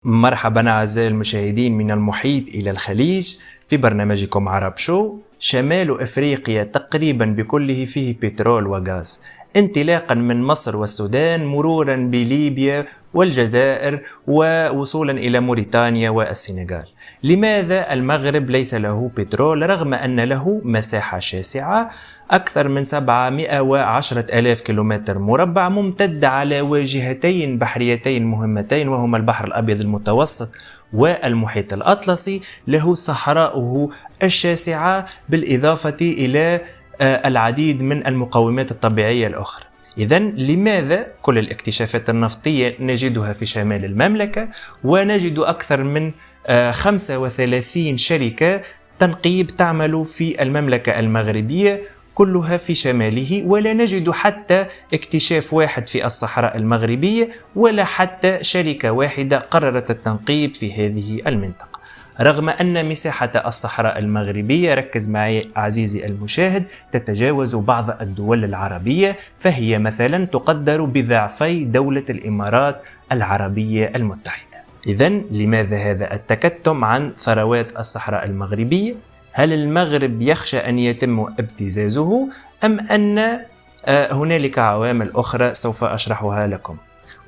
مرحبا أعزائي المشاهدين من المحيط إلى الخليج في برنامجكم عرب شو. شمال أفريقيا تقريبا بكله فيه بترول وغاز، انطلاقا من مصر والسودان مرورا بليبيا والجزائر ووصولا إلى موريتانيا والسنغال. لماذا المغرب ليس له بترول رغم أن له مساحة شاسعة أكثر من 710 ألاف كيلومتر مربع ممتدة على واجهتين بحريتين مهمتين وهما البحر الأبيض المتوسط والمحيط الأطلسي، له صحراؤه الشاسعة بالإضافة إلى العديد من المقومات الطبيعية الأخرى؟ إذن لماذا كل الاكتشافات النفطية نجدها في شمال المملكة ونجد أكثر من 35 شركة تنقيب تعمل في المملكة المغربية كلها في شماله، ولا نجد حتى اكتشاف واحد في الصحراء المغربية ولا حتى شركة واحدة قررت التنقيب في هذه المنطقة؟ رغم أن مساحة الصحراء المغربية، ركز معي عزيزي المشاهد، تتجاوز بعض الدول العربية، فهي مثلا تقدر بضعفي دولة الإمارات العربية المتحدة. إذن لماذا هذا التكتم عن ثروات الصحراء المغربية؟ هل المغرب يخشى أن يتم ابتزازه أم أن هنالك عوامل أخرى سوف أشرحها لكم؟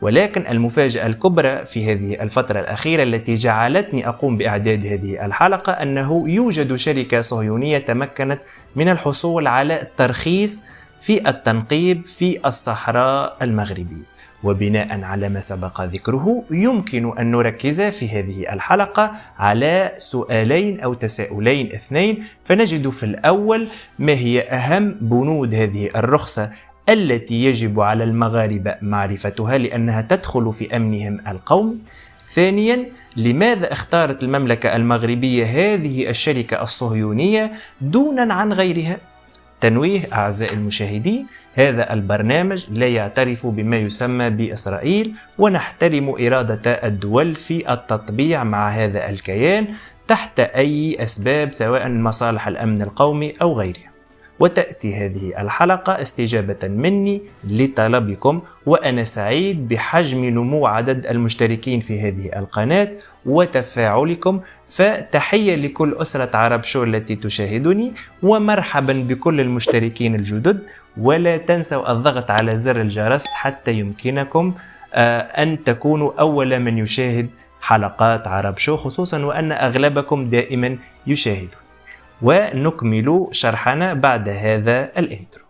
ولكن المفاجأة الكبرى في هذه الفترة الأخيرة التي جعلتني أقوم بإعداد هذه الحلقة أنه يوجد شركة صهيونية تمكنت من الحصول على الترخيص في التنقيب في الصحراء المغربية. وبناء على ما سبق ذكره يمكن أن نركز في هذه الحلقة على سؤالين أو تساؤلين اثنين. فنجد في الأول ما هي أهم بنود هذه الرخصة التي يجب على المغاربة معرفتها لأنها تدخل في أمنهم القومي. ثانيا، لماذا اختارت المملكة المغربية هذه الشركة الصهيونية دونا عن غيرها؟ تنويه أعزائي المشاهدين، هذا البرنامج لا يعترف بما يسمى بإسرائيل، ونحترم إرادة الدول في التطبيع مع هذا الكيان تحت أي أسباب سواء مصالح الأمن القومي أو غيرها. وتأتي هذه الحلقة استجابة مني لطلبكم، وأنا سعيد بحجم نمو عدد المشتركين في هذه القناة وتفاعلكم، فتحية لكل أسرة عرب شو التي تشاهدني، ومرحبا بكل المشتركين الجدد. ولا تنسوا الضغط على زر الجرس حتى يمكنكم أن تكونوا أول من يشاهد حلقات عرب شو، خصوصا وأن أغلبكم دائما يشاهدون. ونكمل شرحنا بعد هذا الانترو.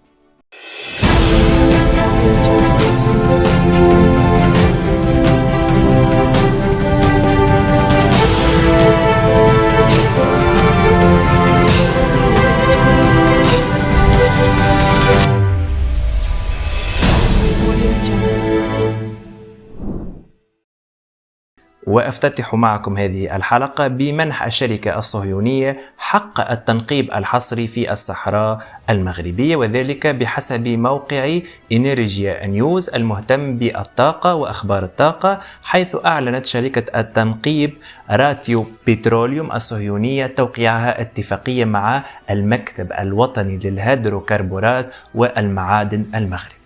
وأفتتح معكم هذه الحلقة بمنح الشركة الصهيونية حق التنقيب الحصري في الصحراء المغربية، وذلك بحسب موقع إنرجيا نيوز المهتم بالطاقة وأخبار الطاقة، حيث أعلنت شركة التنقيب راتيو بتروليوم الصهيونية توقيعها اتفاقية مع المكتب الوطني للهيدروكربورات والمعادن المغرب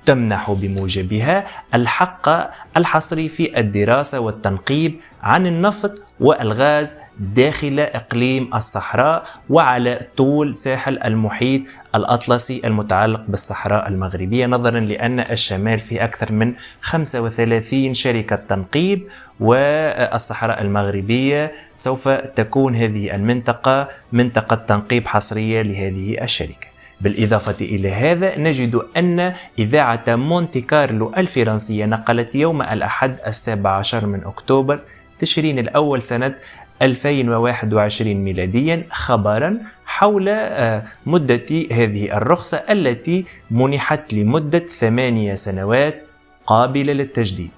تمنح بموجبها الحق الحصري في الدراسة والتنقيب عن النفط والغاز داخل إقليم الصحراء وعلى طول ساحل المحيط الأطلسي المتعلق بالصحراء المغربية، نظرا لأن الشمال فيه أكثر من 35 شركة تنقيب، والصحراء المغربية سوف تكون هذه المنطقة منطقة تنقيب حصرية لهذه الشركة. بالإضافة إلى هذا نجد أن إذاعة مونتي كارلو الفرنسية نقلت يوم الأحد 17 من أكتوبر تشرين الأول سنة 2021 ميلاديا خبرا حول مدة هذه الرخصة التي منحت لمدة 8 سنوات قابلة للتجديد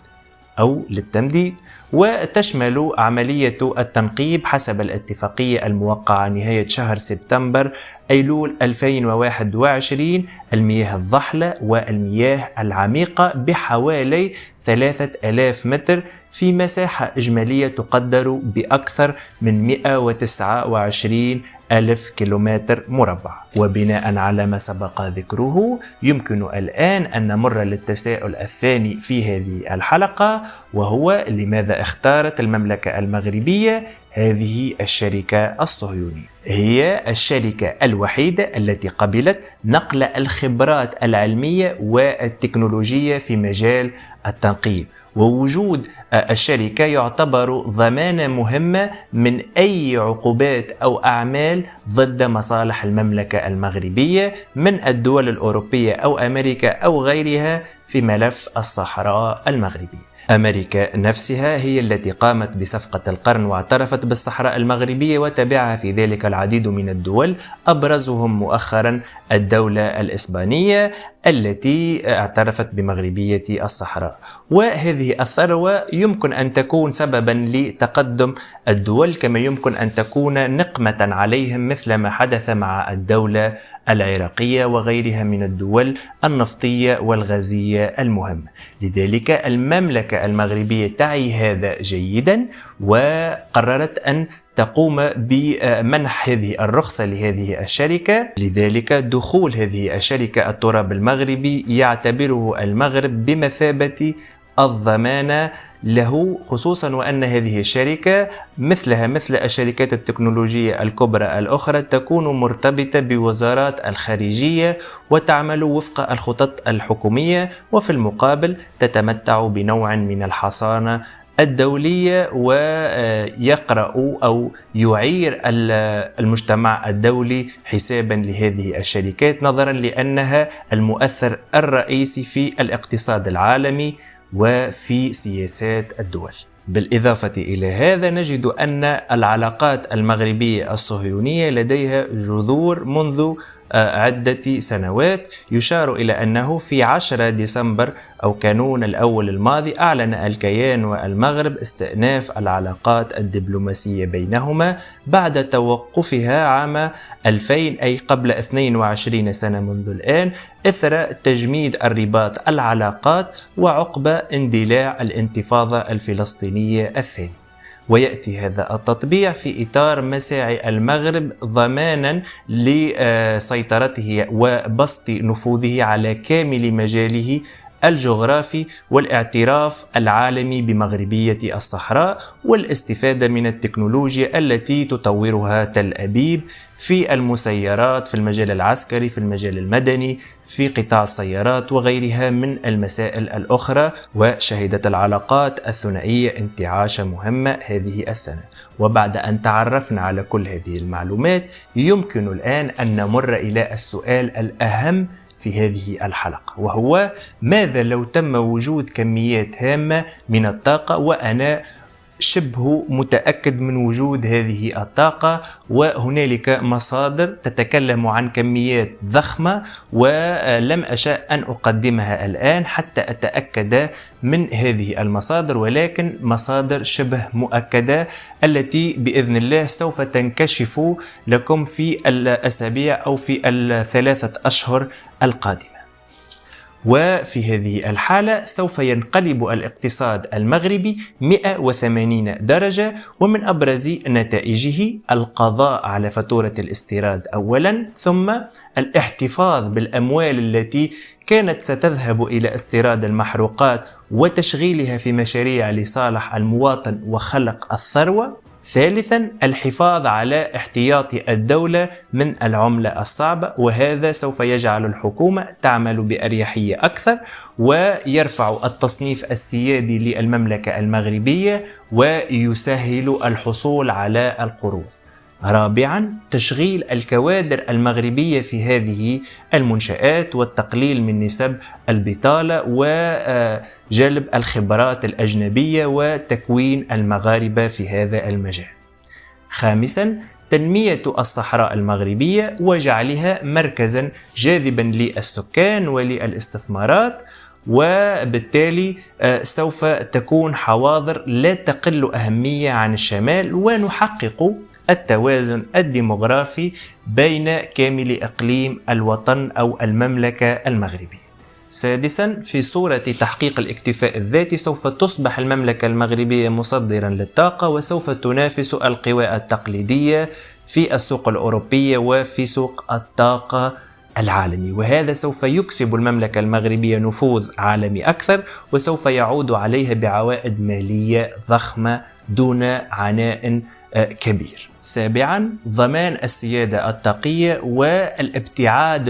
أو للتمديد، وتشمل عملية التنقيب حسب الاتفاقية الموقعة نهاية شهر سبتمبر أيلول 2021 المياه الضحلة والمياه العميقة بحوالي 3000 متر في مساحة إجمالية تقدر بأكثر من 129 1000 كيلومتر مربع. وبناء على ما سبق ذكره يمكن الآن أن نمر للتساؤل الثاني في هذه الحلقة، وهو لماذا اختارت المملكة المغربية هذه الشركة الصهيونية؟ هي الشركة الوحيدة التي قبلت نقل الخبرات العلمية والتكنولوجية في مجال التنقيب، ووجود الشركة يعتبر ضمانة مهمة من أي عقوبات أو أعمال ضد مصالح المملكة المغربية من الدول الأوروبية أو أمريكا أو غيرها في ملف الصحراء المغربية. أمريكا نفسها هي التي قامت بصفقة القرن واعترفت بالصحراء المغربية، وتبعها في ذلك العديد من الدول، أبرزهم مؤخرا الدولة الإسبانية التي اعترفت بمغربية الصحراء. وهذه الثروة يمكن أن تكون سببا لتقدم الدول، كما يمكن أن تكون نقمة عليهم مثل ما حدث مع الدولة العراقية وغيرها من الدول النفطية والغازية المهمة. لذلك المملكة المغربية تعي هذا جيدا، وقررت أن تقوم بمنح هذه الرخصة لهذه الشركة. لذلك دخول هذه الشركة التراب المغربي يعتبره المغرب بمثابة الضمانة له، خصوصا وأن هذه الشركة مثلها مثل الشركات التكنولوجية الكبرى الأخرى تكون مرتبطة بوزارات الخارجية وتعمل وفق الخطط الحكومية، وفي المقابل تتمتع بنوع من الحصانة الدولية، ويقرأ أو يعير المجتمع الدولي حسابا لهذه الشركات، نظرا لأنها المؤثر الرئيسي في الاقتصاد العالمي وفي سياسات الدول. بالإضافة إلى هذا نجد أن العلاقات المغربية الصهيونية لديها جذور منذ عدة سنوات. يشار إلى أنه في 10 ديسمبر أو كانون الأول الماضي أعلن الكيان والمغرب استئناف العلاقات الدبلوماسية بينهما بعد توقفها عام 2000، أي قبل 22 سنة منذ الآن، إثر تجميد الرباط العلاقات وعقب اندلاع الانتفاضة الفلسطينية الثانية. ويأتي هذا التطبيع في إطار مساعي المغرب ضمانا لسيطرته وبسط نفوذه على كامل مجاله الجغرافي والاعتراف العالمي بمغربية الصحراء، والاستفادة من التكنولوجيا التي تطورها تل أبيب في المسيرات، في المجال العسكري، في المجال المدني، في قطاع السيارات وغيرها من المسائل الأخرى. وشهدت العلاقات الثنائية انتعاشا مهمة هذه السنة. وبعد أن تعرفنا على كل هذه المعلومات يمكن الآن أن نمر إلى السؤال الأهم في هذه الحلقة، وهو ماذا لو تم وجود كميات هامة من الطاقة، وأنا شبه متأكد من وجود هذه الطاقة، وهنالك مصادر تتكلم عن كميات ضخمة، ولم أشاء أن أقدمها الآن حتى أتأكد من هذه المصادر، ولكن مصادر شبه مؤكدة التي بإذن الله سوف تنكشف لكم في الأسابيع أو في ال3 أشهر القادمة. وفي هذه الحالة سوف ينقلب الاقتصاد المغربي 180 درجة، ومن أبرز نتائجه القضاء على فاتورة الاستيراد أولا، ثم الاحتفاظ بالأموال التي كانت ستذهب إلى استيراد المحروقات وتشغيلها في مشاريع لصالح المواطن وخلق الثروة. ثالثا الحفاظ على احتياطي الدولة من العملة الصعبة، وهذا سوف يجعل الحكومة تعمل بأريحية أكثر ويرفع التصنيف السيادي للمملكة المغربية ويسهل الحصول على القروض. رابعا تشغيل الكوادر المغربية في هذه المنشآت والتقليل من نسب البطالة وجلب الخبرات الأجنبية وتكوين المغاربة في هذا المجال. خامسا تنمية الصحراء المغربية وجعلها مركزا جاذبا للسكان وللاستثمارات، وبالتالي سوف تكون حواضر لا تقل أهمية عن الشمال، ونحقق التوازن الديموغرافي بين كامل إقليم الوطن أو المملكة المغربية. سادسا، في صورة تحقيق الاكتفاء الذاتي سوف تصبح المملكة المغربية مصدرا للطاقة، وسوف تنافس القوى التقليدية في السوق الأوروبية وفي سوق الطاقة العالمي، وهذا سوف يكسب المملكة المغربية نفوذ عالمي أكثر، وسوف يعود عليها بعوائد مالية ضخمة دون عناء كبير. سابعا، ضمان السيادة الطاقية والابتعاد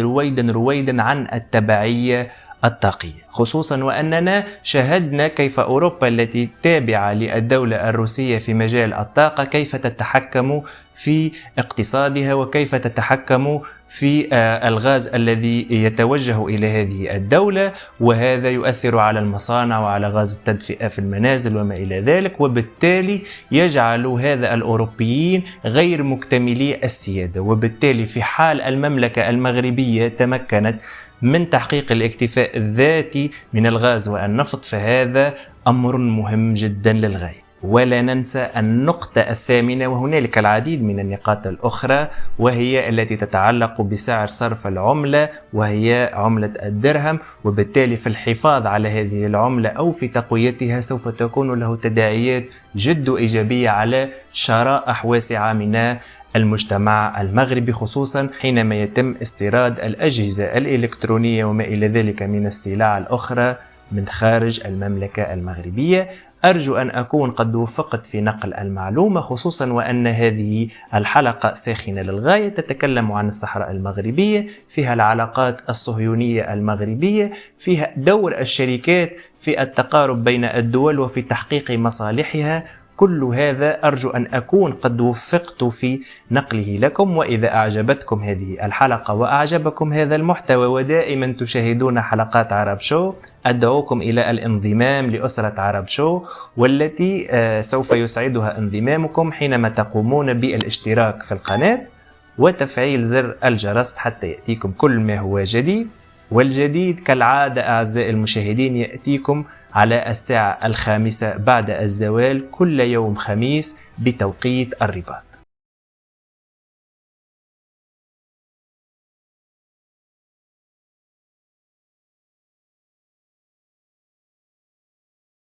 رويدا عن التبعية الطاقية، خصوصا وأننا شاهدنا كيف أوروبا التي تابعة للدولة الروسية في مجال الطاقة كيف تتحكم في اقتصادها وكيف تتحكم في الغاز الذي يتوجه إلى هذه الدولة، وهذا يؤثر على المصانع وعلى غاز التدفئة في المنازل وما إلى ذلك، وبالتالي يجعل هذا الأوروبيين غير مكتملي السيادة. وبالتالي في حال المملكة المغربية تمكنت من تحقيق الاكتفاء الذاتي من الغاز والنفط فهذا أمر مهم جدا للغاية. ولا ننسى النقطة الثامنة، وهنالك العديد من النقاط الأخرى وهي التي تتعلق بسعر صرف العملة وهي عملة الدرهم، وبالتالي في الحفاظ على هذه العملة أو في تقويتها سوف تكون له تداعيات جد إيجابية على شرائح واسعة من المجتمع المغربي، خصوصا حينما يتم استيراد الأجهزة الإلكترونية وما إلى ذلك من السلع الأخرى من خارج المملكة المغربية. أرجو أن أكون قد وفقت في نقل المعلومة، خصوصا وأن هذه الحلقة ساخنة للغاية، تتكلم عن الصحراء المغربية، فيها العلاقات الصهيونية المغربية، فيها دور الشركات في التقارب بين الدول وفي تحقيق مصالحها. كل هذا أرجو أن أكون قد وفقت في نقله لكم. وإذا أعجبتكم هذه الحلقة وأعجبكم هذا المحتوى ودائما تشاهدون حلقات عرب شو، أدعوكم إلى الانضمام لأسرة عرب شو، والتي سوف يسعدها انضمامكم حينما تقومون بالاشتراك في القناة وتفعيل زر الجرس حتى يأتيكم كل ما هو جديد. والجديد كالعادة أعزائي المشاهدين يأتيكم على الساعة 5 بعد الزوال كل يوم خميس بتوقيت الرباط.